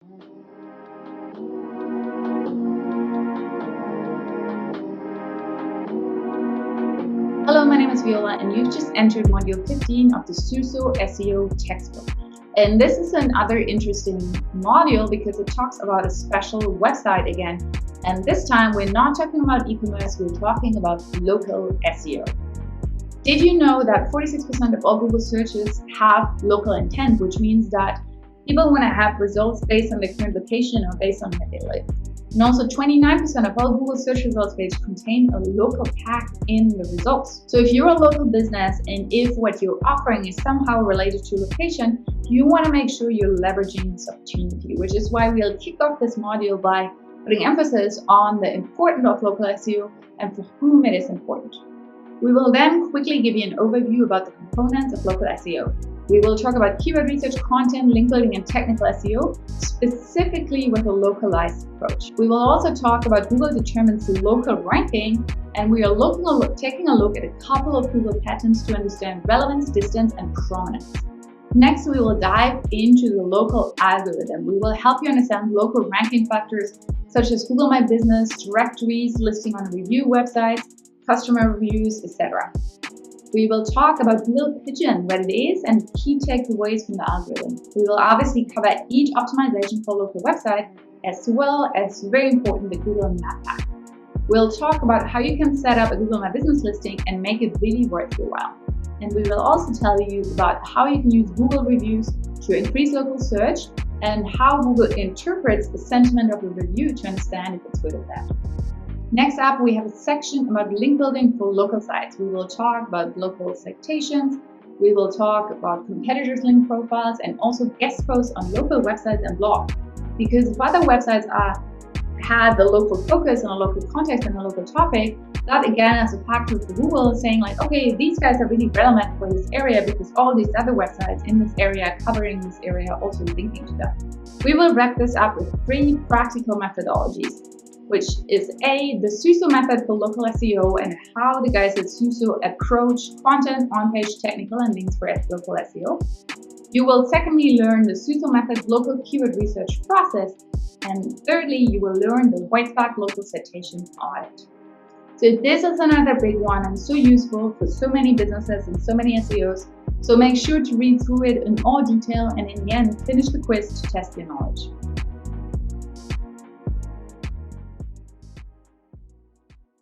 Hello, my name is Viola, and you've just entered Module 15 of the SUSO SEO textbook. And this is another interesting module because it talks about a special website again. And this time we're not talking about e-commerce, we're talking about local SEO. Did you know that 46% of all Google searches have local intent, which means that people want to have results based on their current location or based on where they live? And also 29% of all Google search results pages contain a local tag in the results. So if you're a local business and if what you're offering is somehow related to location, you want to make sure you're leveraging this opportunity, which is why we'll kick off this module by putting emphasis on the importance of local SEO and for whom it is important. We will then quickly give you an overview about the components of local SEO. We will talk about keyword research, content, link building, and technical SEO, specifically with a localized approach. We will also talk about Google determines local ranking, and we are taking a look at a couple of Google patterns to understand relevance, distance, and prominence. Next, we will dive into the local algorithm. We will help you understand local ranking factors such as Google My Business, directories, listing on review websites, customer reviews, etc. We will talk about Google Pigeon, what it is, and key takeaways from the algorithm. We will obviously cover each optimization for local website, as well as, very important, the Google Map Pack. We'll talk about how you can set up a Google My Business listing and make it really worth your while. And we will also tell you about how you can use Google reviews to increase local search and how Google interprets the sentiment of a review to understand if it's good or bad. Next up, we have a section about link building for local sites. We will talk about local citations, we will talk about competitors' link profiles, and also guest posts on local websites and blogs. Because if other websites have the local focus on a local context and a local topic, that again is a factor for Google saying like, okay, these guys are really relevant for this area because all these other websites in this area covering this area are also linking to them. We will wrap this up with 3 practical methodologies, which is the SUSO method for local SEO and how the guys at SUSO approach content, on-page, technical, and links for local SEO. You will secondly learn the SUSO method local keyword research process. And thirdly, you will learn the whitespace local citation audit. So this is another big one and so useful for so many businesses and so many SEOs. So make sure to read through it in all detail and in the end, finish the quiz to test your knowledge.